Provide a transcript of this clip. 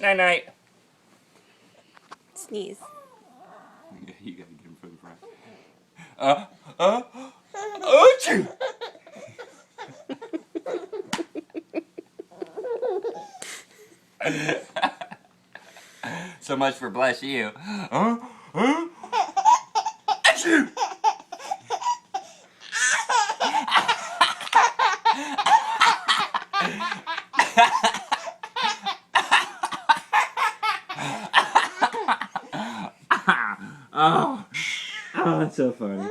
Night night. Sneeze. You gotta get him from the front. Achoo! So much for bless you. Achoo! Oh, that's so funny.